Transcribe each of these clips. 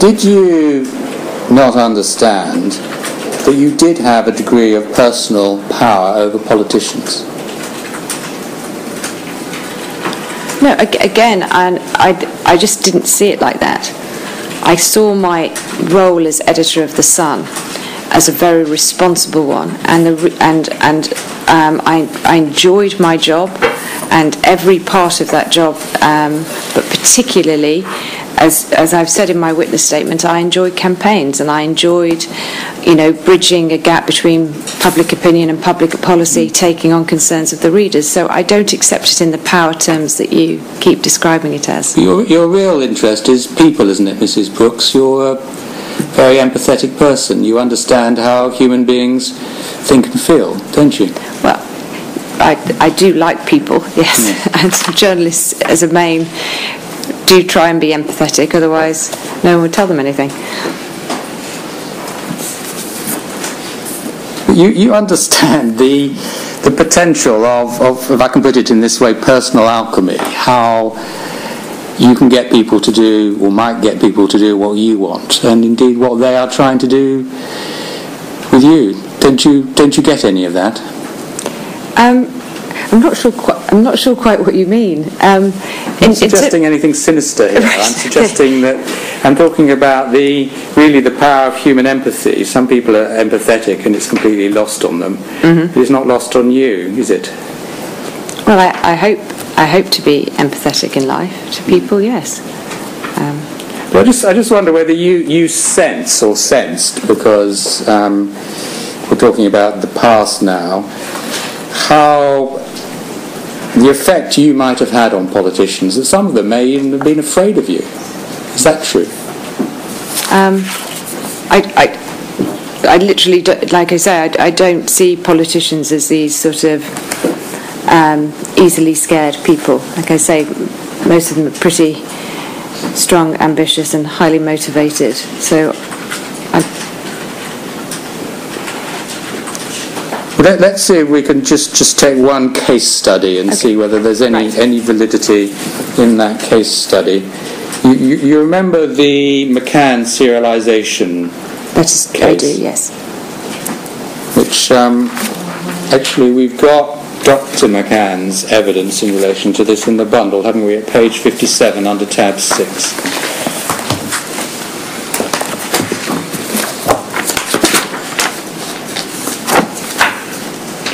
Did you not understand that you did have a degree of personal power over politicians? No, again, I just didn't see it like that. I saw my role as editor of The Sun as a very responsible one, and I enjoyed my job and every part of that job, but particularly, as I've said in my witness statement, I enjoyed campaigns, and I enjoyed, bridging a gap between public opinion and public policy, taking on concerns of the readers. So I don't accept it in the power terms that you keep describing it as. Your real interest is people, isn't it, Mrs. Brooks? You're a very empathetic person. You understand how human beings think and feel, don't you? Well, I do like people, yes. And journalists, as a main, do try and be empathetic, otherwise no one would tell them anything. You understand the potential of, if I can put it in this way, personal alchemy, how you can get people to do, or might get people to do what you want, and indeed what they are trying to do with you. Don't you get any of that? I'm not sure quite what you mean. I'm not suggesting anything sinister here. I'm suggesting that I'm talking about the power of human empathy. Some people are empathetic and it's completely lost on them. Mm-hmm. It's not lost on you, is it? Well, I hope to be empathetic in life to people. Yes. Well, I just wonder whether you sense or sensed, because we're talking about the past now, how the effect you might have had on politicians, that some of them may even have been afraid of you. Is that true? I literally, like I say, I don't see politicians as these sort of easily scared people. Like I say, most of them are pretty strong, ambitious and highly motivated. So let's see if we can just take one case study and see whether there's any validity in that case study. You remember the McCann serialization case? I do, yes. Which actually we've got Dr. McCann's evidence in relation to this in the bundle, haven't we, at page 57 under tab 6.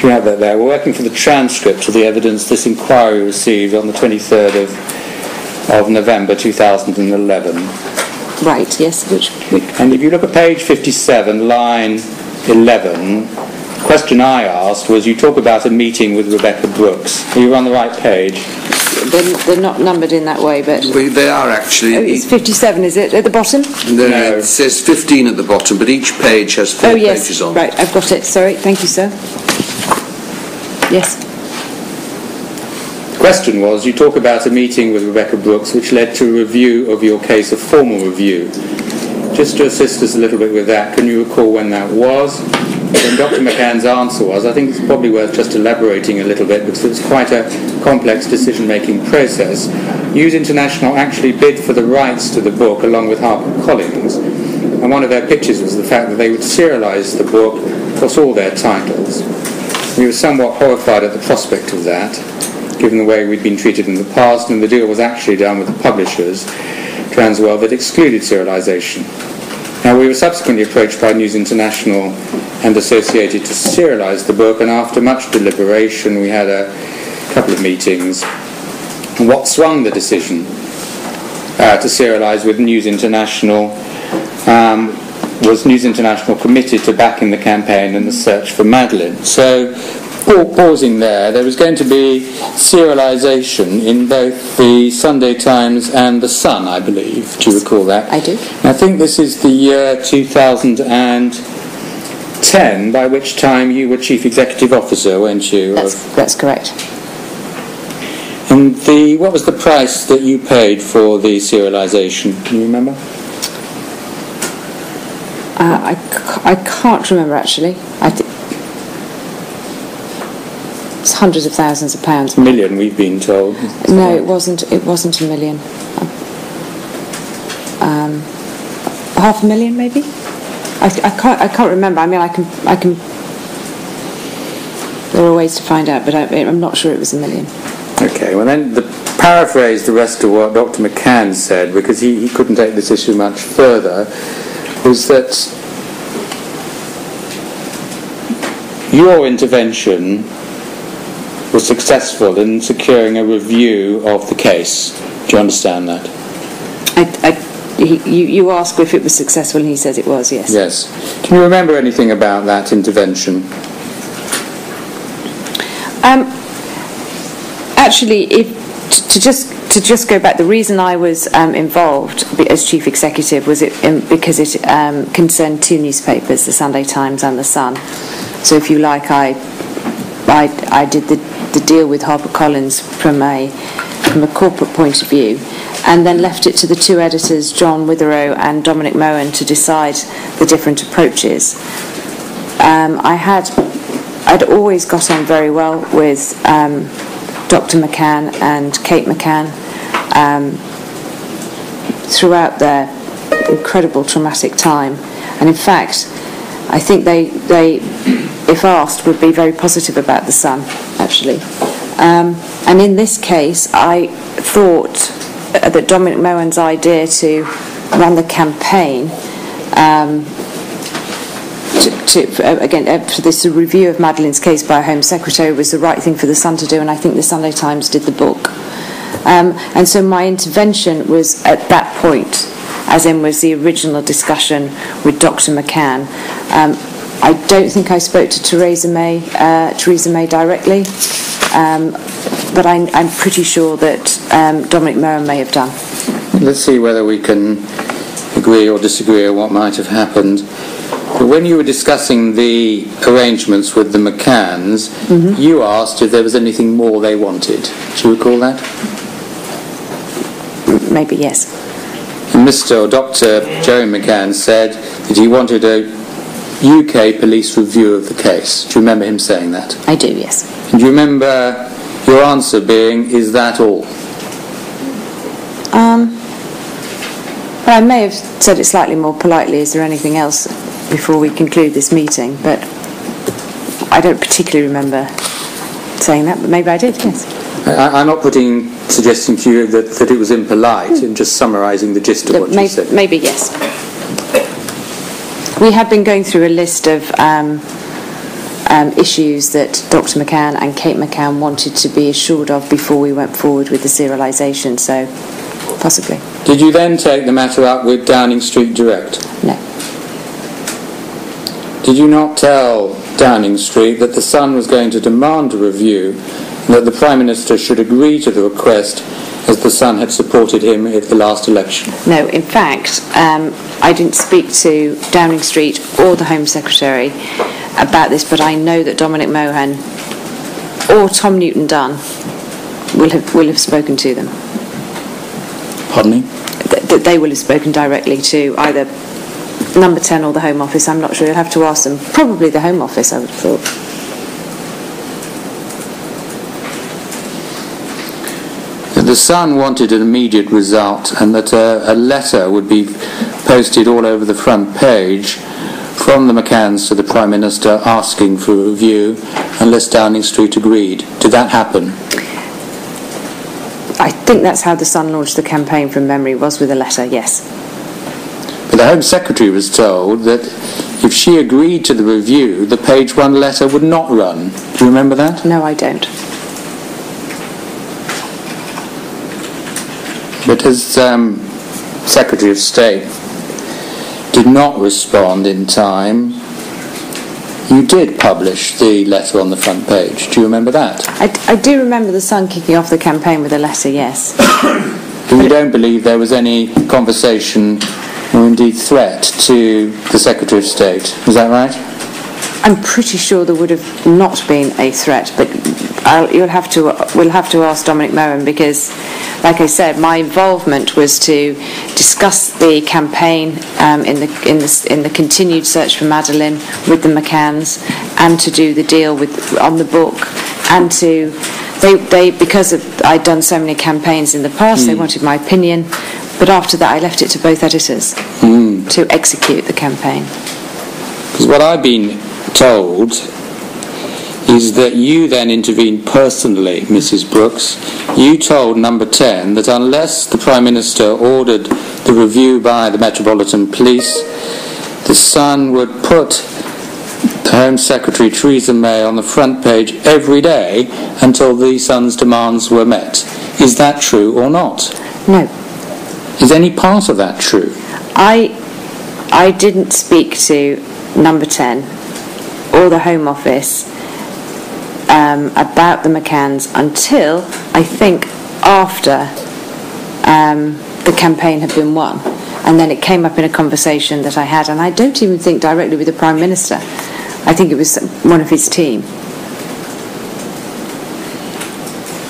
You have that there. We're working for the transcript of the evidence this inquiry received on the 23rd of November 2011. Right, yes. And if you look at page 57, line 11, the question I asked was, you talk about a meeting with Rebekah Brooks. Are you on the right page? They're not numbered in that way, but... They are actually. Oh, it's 57, is it, at the bottom? No. It says 15 at the bottom, but each page has 4 pages on. Right, I've got it. Sorry, thank you, sir. Yes. The question was, you talk about a meeting with Rebekah Brooks which led to a review of your case, a formal review. Just to assist us a little bit with that, can you recall when that was? And Dr. McCann's answer was, I think it's probably worth just elaborating a little bit because it's quite a complex decision-making process. News International actually bid for the rights to the book along with HarperCollins, and one of their pitches was the fact that they would serialise the book across all their titles. We were somewhat horrified at the prospect of that, given the way we'd been treated in the past, and the deal was actually done with the publishers, Transworld, that excluded serialisation. Now, we were subsequently approached by News International and Associated to serialise the book, and after much deliberation we had a couple of meetings, and what swung the decision to serialise with News International was News International committed to backing the campaign and the search for Madeleine. So, pausing there was going to be serialisation in both the Sunday Times and the Sun, I believe. Do you recall that? I do. And I think this is the year 2010, by which time you were Chief Executive Officer, weren't you? That's correct. And what was the price that you paid for the serialisation? Can you remember? I can't remember actually. It's hundreds of thousands of pounds. A million, we've been told. No, it wasn't. It wasn't a million. 500,000 maybe. I can't remember. I mean, I can. There are ways to find out, but I'm not sure it was 1 million. Okay. Well, then paraphrase the rest of what Dr. McCann said, because he couldn't take this issue much further, was that your intervention was successful in securing a review of the case. Do you understand that? You asked if it was successful, and he says it was, yes. Yes. Can you remember anything about that intervention? Actually, to just go back, the reason I was involved as chief executive was because it concerned 2 newspapers, the Sunday Times and the Sun. So, if you like, I did the deal with HarperCollins from a corporate point of view, and then left it to the 2 editors, John Witherow and Dominic Mohan, to decide the different approaches. I'd always got on very well with Dr. McCann and Kate McCann throughout their incredible traumatic time, and in fact I think they if asked would be very positive about the Sun, actually. And in this case I thought that Dominic Mohan's idea to run the campaign for this review of Madeleine's case by a Home Secretary was the right thing for the Sun to do, and I think the Sunday Times did the book. And so my intervention was at that point, as in was the original discussion with Dr. McCann. I don't think I spoke to Theresa May directly, but I'm pretty sure that Dominic Mohan may have done. Let's see whether we can agree or disagree on what might have happened. But when you were discussing the arrangements with the McCanns, you asked if there was anything more they wanted. Do you recall that? Maybe, yes. And Dr. Jerry McCann said that he wanted a UK police review of the case. Do you remember him saying that? I do, yes. And do you remember your answer being, is that all? Well, I may have said it slightly more politely, is there anything else before we conclude this meeting, but I don't particularly remember saying that, but maybe I did, yes. I'm not suggesting to you that it was impolite, in just summarising the gist of what you said. Maybe, yes. We had been going through a list of issues that Dr. McCann and Kate McCann wanted to be assured of before we went forward with the serialisation, so possibly. Did you then take the matter up with Downing Street direct? No. Did you not tell Downing Street that the Sun was going to demand a review and that the Prime Minister should agree to the request, as the Sun had supported him at the last election? No, in fact, I didn't speak to Downing Street or the Home Secretary about this, but I know that Dominic Mohan or Tom Newton Dunn will have spoken to them. Pardon me? That they will have spoken directly to either Number 10 or the Home Office. I'm not sure. You'll have to ask them. Probably the Home Office, I would have thought. The Sun wanted an immediate result, and that a letter would be posted all over the front page from the McCanns to the Prime Minister asking for a review unless Downing Street agreed. Did that happen? I think that's how the Sun launched the campaign from memory, was with a letter, yes. But the Home Secretary was told that if she agreed to the review, the page 1 letter would not run. Do you remember that? No, I don't. But as Secretary of State did not respond in time, you did publish the letter on the front page. Do you remember that? I do remember the Sun kicking off the campaign with a letter, yes. But you don't believe there was any conversation or indeed threat to the Secretary of State. Is that right? I'm pretty sure there would have not been a threat, but we'll have to ask Dominic Mohan, because, like I said, my involvement was to discuss the campaign in the continued search for Madeleine with the McCanns, and to do the deal on the book, and to because I'd done so many campaigns in the past, they wanted my opinion. But after that, I left it to both editors to execute the campaign. Because what I've been told is that you then intervened personally, Mrs. Brooks. You told Number 10 that unless the Prime Minister ordered the review by the Metropolitan Police, the Sun would put the Home Secretary Theresa May on the front page every day until the Sun's demands were met. Is that true or not? No. Is any part of that true? I didn't speak to Number 10 or the Home Office about the McCanns until, I think, after the campaign had been won. And then it came up in a conversation that I had, and I don't even think directly with the Prime Minister. I think it was one of his team.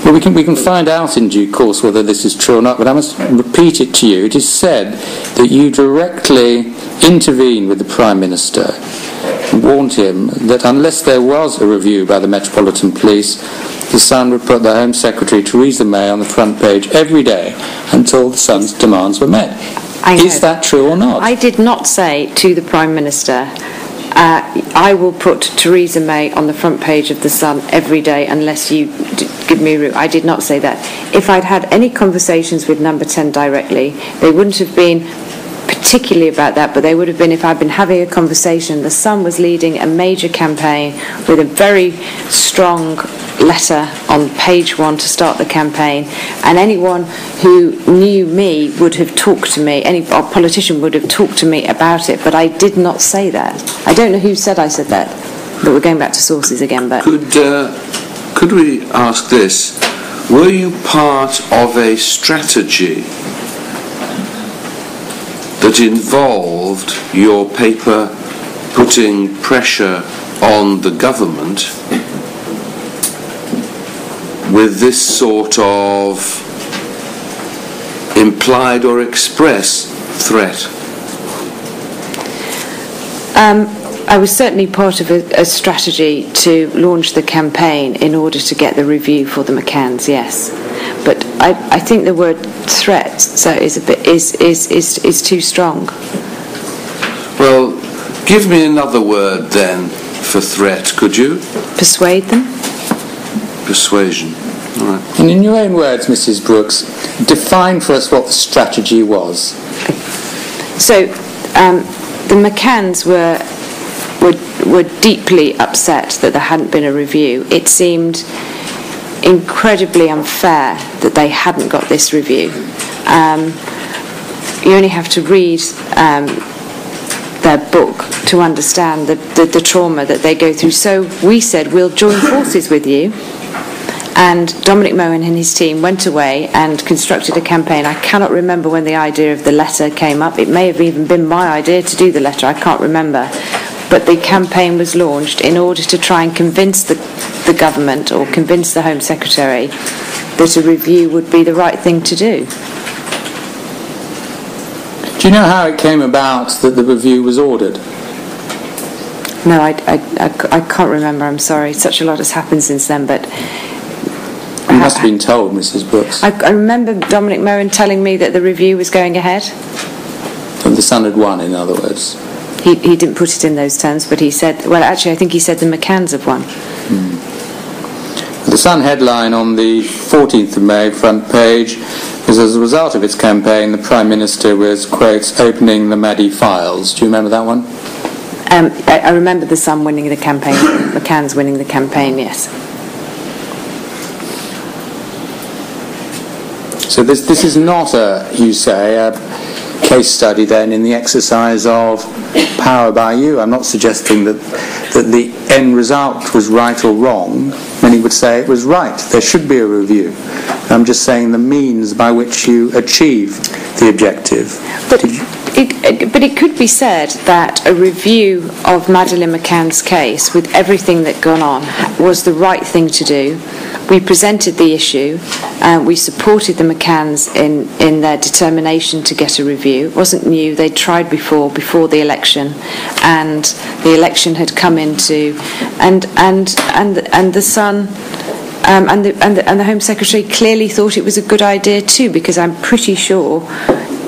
Well, we can find out in due course whether this is true or not, but I must repeat it to you. It is said that you directly intervened with the Prime Minister and warned him that unless there was a review by the Metropolitan Police, the Sun would put the Home Secretary Theresa May on the front page every day until the Sun's demands were met. Is that true or not? I did not say to the Prime Minister, I will put Theresa May on the front page of the Sun every day unless you give me a route. I did not say that. If I'd had any conversations with Number 10 directly, they wouldn't have been particularly about that, but they would have been if I'd been having a conversation. The Sun was leading a major campaign with a very strong letter on page 1 to start the campaign, and anyone who knew me would have talked to me, any politician would have talked to me about it, but I did not say that. I don't know who said I said that, but we're going back to sources again. But could we ask this? Were you part of a strategy that involved your paper putting pressure on the government with this sort of implied or express threat? I was certainly part of a strategy to launch the campaign in order to get the review for the McCanns, yes. But I think the word threat is too strong. Well, give me another word then for threat, could you? Persuade them. Persuasion. All right. And in your own words, Mrs. Brooks, define for us what the strategy was. So, the McCanns were deeply upset that there hadn't been a review. It seemed incredibly unfair that they hadn't got this review. You only have to read their book to understand the trauma that they go through. So we said, we'll join forces with you. And Dominic Mohan and his team went away and constructed a campaign. I cannot remember when the idea of the letter came up. It may have even been my idea to do the letter. I can't remember. But the campaign was launched in order to try and convince the government or convince the Home Secretary that a review would be the right thing to do. Do you know how it came about that the review was ordered? No, I can't remember, I'm sorry. Such a lot has happened since then, but... You must have been told, Mrs. Brooks. I remember Dominic Mohan telling me that the review was going ahead. And the Sun had won, in other words. He didn't put it in those terms, but he said... Well, actually, I think he said the McCanns have won. The Sun headline on the 14th of May front page is, as a result of its campaign, the Prime Minister was, quote, opening the Maddie files. Do you remember that one? I remember the Sun winning the campaign, McCanns winning the campaign, yes. So this is not you say, a case study then in the exercise of power by you. I'm not suggesting that the end result was right or wrong. Many would say it was right. There should be a review. I'm just saying the means by which you achieved the objective. But it could be said that a review of Madeline McCann's case, with everything that gone on, was the right thing to do. We presented the issue, we supported the McCanns in their determination to get a review. It wasn't new, they'd tried before the election, and the election had come into, and the Sun and the Home Secretary clearly thought it was a good idea too, because I'm pretty sure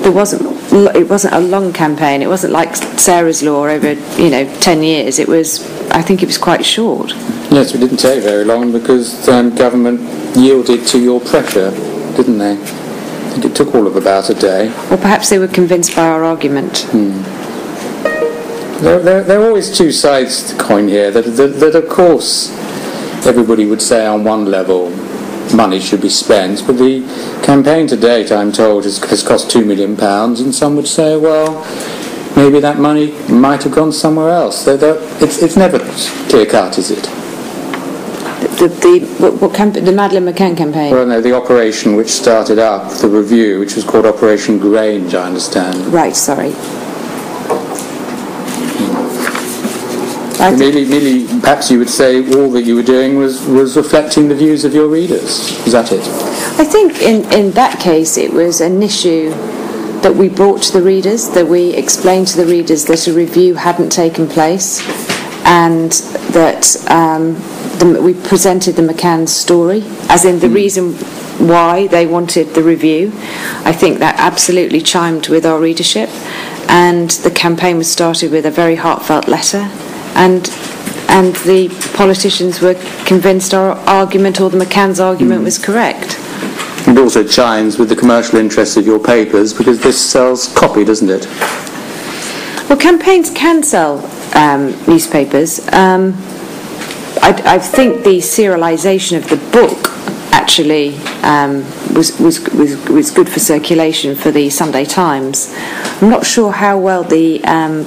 it wasn't a long campaign. It wasn't like Sarah's Law over 10 years. I think it was quite short. Yes, it didn't take very long because government yielded to your pressure, didn't they? I think it took all of about a day. Or perhaps they were convinced by our argument. There are always two sides to the coin here. That of course everybody would say on one level money should be spent, but the campaign to date, I'm told, has cost £2 million, and some would say, well, maybe that money might have gone somewhere else. It's never clear cut, is it? The Madeline McCann campaign? Well, no, the operation which started up, the review, which was called Operation Grange, I understand. Right, sorry. Merely, perhaps you would say all that you were doing was reflecting the views of your readers. Is that it? I think in that case it was an issue that we brought to the readers, that we explained to the readers that a review hadn't taken place, and that we presented the McCanns story, as in the reason why they wanted the review. I think that absolutely chimed with our readership, and the campaign was started with a very heartfelt letter. And the politicians were convinced our argument, or the McCanns argument, was correct. It also chimes with the commercial interests of your papers, because this sells copy, doesn't it? Well, campaigns can sell newspapers. I think the serialisation of the book actually was good for circulation for the Sunday Times. I'm not sure how well the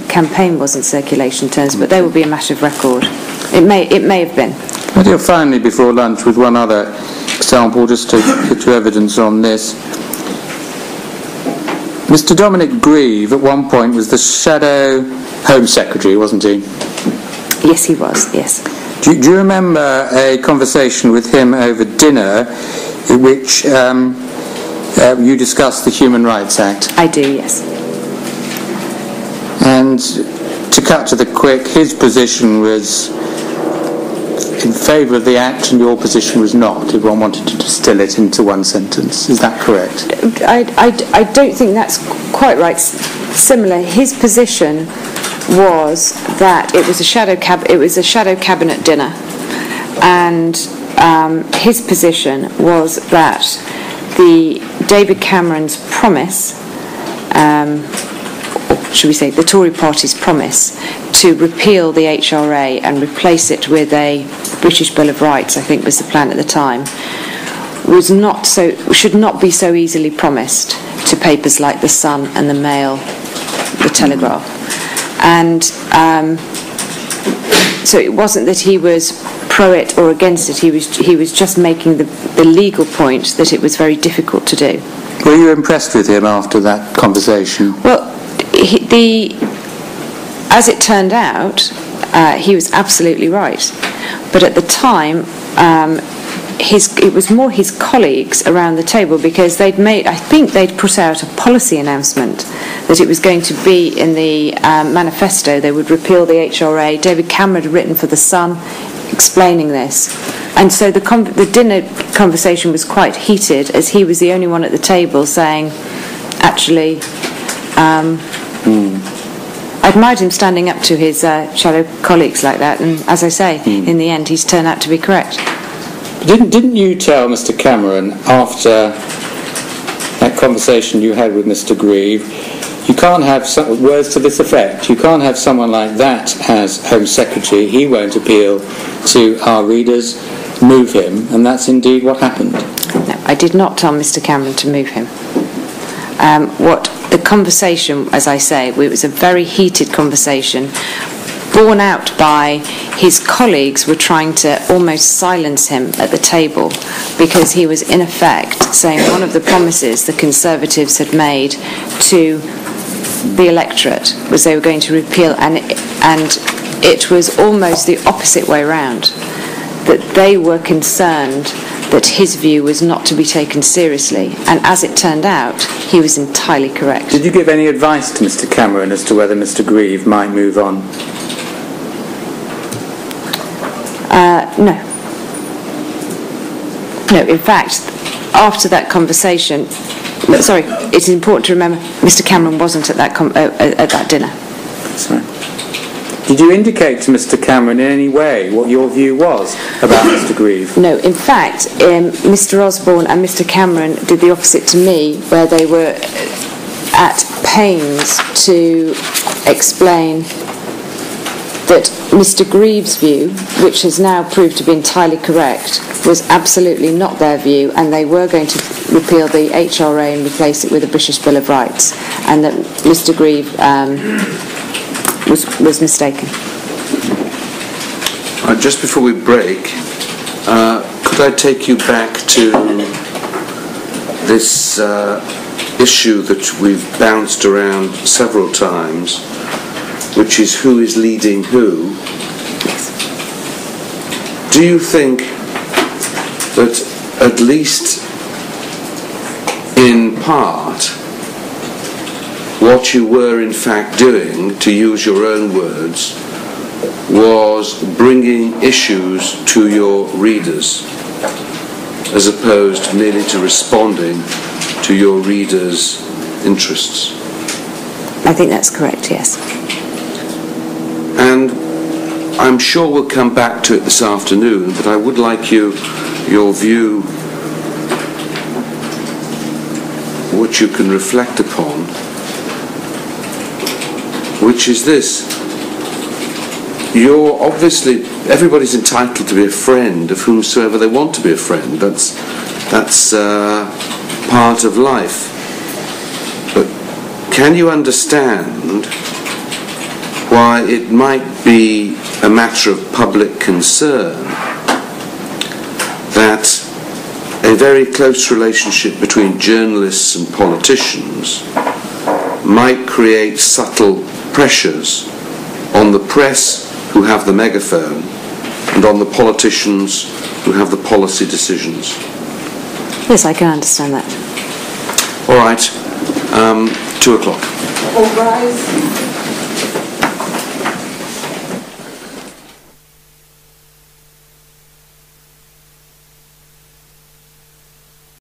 campaign was in circulation terms, but there will be a matter of record. It may have been. I deal finally before lunch with one other example, just to put you evidence on this. Mr. Dominic Grieve at one point was the shadow Home Secretary, wasn't he? Yes, he was, yes. Do you remember a conversation with him over dinner in which you discussed the Human Rights Act? I do, yes. And to cut to the quick, his position was in favour of the Act and your position was not, if one wanted to distill it into one sentence. Is that correct? I don't think that's quite right. Similar, his position was that it was a shadow cabinet dinner, and his position was that David Cameron's promise, or should we say the Tory party's promise, to repeal the HRA and replace it with a British Bill of Rights, I think was the plan at the time, should not be so easily promised to papers like The Sun and The Mail, The Telegraph. And so it wasn't that he was pro it or against it. He was just making the legal point that it was very difficult to do. Were you impressed with him after that conversation? Well, as it turned out, he was absolutely right. But at the time, it was more his colleagues around the table, because I think they'd put out a policy announcement that it was going to be in the manifesto. They would repeal the HRA. David Cameron had written for The Sun explaining this. And so the dinner conversation was quite heated, as he was the only one at the table saying, actually, I admired him standing up to his shadow colleagues like that, and as I say, in the end, he's turned out to be correct. Didn't you tell Mr. Cameron after that conversation you had with Mr. Grieve, you can't have words to this effect, you can't have someone like that as Home Secretary, he won't appeal to our readers, move him, and that's indeed what happened? No, I did not tell Mr. Cameron to move him. The conversation, as I say, it was a very heated conversation, borne out by his colleagues were trying to almost silence him at the table, because he was in effect saying one of the promises the Conservatives had made to the electorate was they were going to repeal, and it was almost the opposite way round, that they were concerned that his view was not to be taken seriously, and as it turned out, he was entirely correct. Did you give any advice to Mr. Cameron as to whether Mr. Grieve might move on? No. No, in fact, after that conversation, Sorry, it's important to remember Mr. Cameron wasn't at that dinner. Sorry. Did you indicate to Mr. Cameron in any way what your view was about Mr. Grieve? No, in fact, Mr. Osborne and Mr. Cameron did the opposite to me, where they were at pains to explain that Mr. Grieve's view, which has now proved to be entirely correct, was absolutely not their view, and they were going to repeal the HRA and replace it with a British Bill of Rights, and that Mr. Grieve was mistaken. Just before we break, could I take you back to this issue that we've bounced around several times, which is who is leading who? Do you think that at least in part what you were in fact doing, to use your own words, was bringing issues to your readers as opposed merely to responding to your readers' interests? I think that's correct, yes. And I'm sure we'll come back to it this afternoon, but I would like your view, which you can reflect upon, which is this. You're obviously, everybody's entitled to be a friend of whomsoever they want to be a friend. That's part of life. But can you understand why it might be a matter of public concern that a very close relationship between journalists and politicians might create subtle pressures on the press, who have the megaphone, and on the politicians who have the policy decisions? Yes, I can understand that. All right, 2 o'clock. All rise.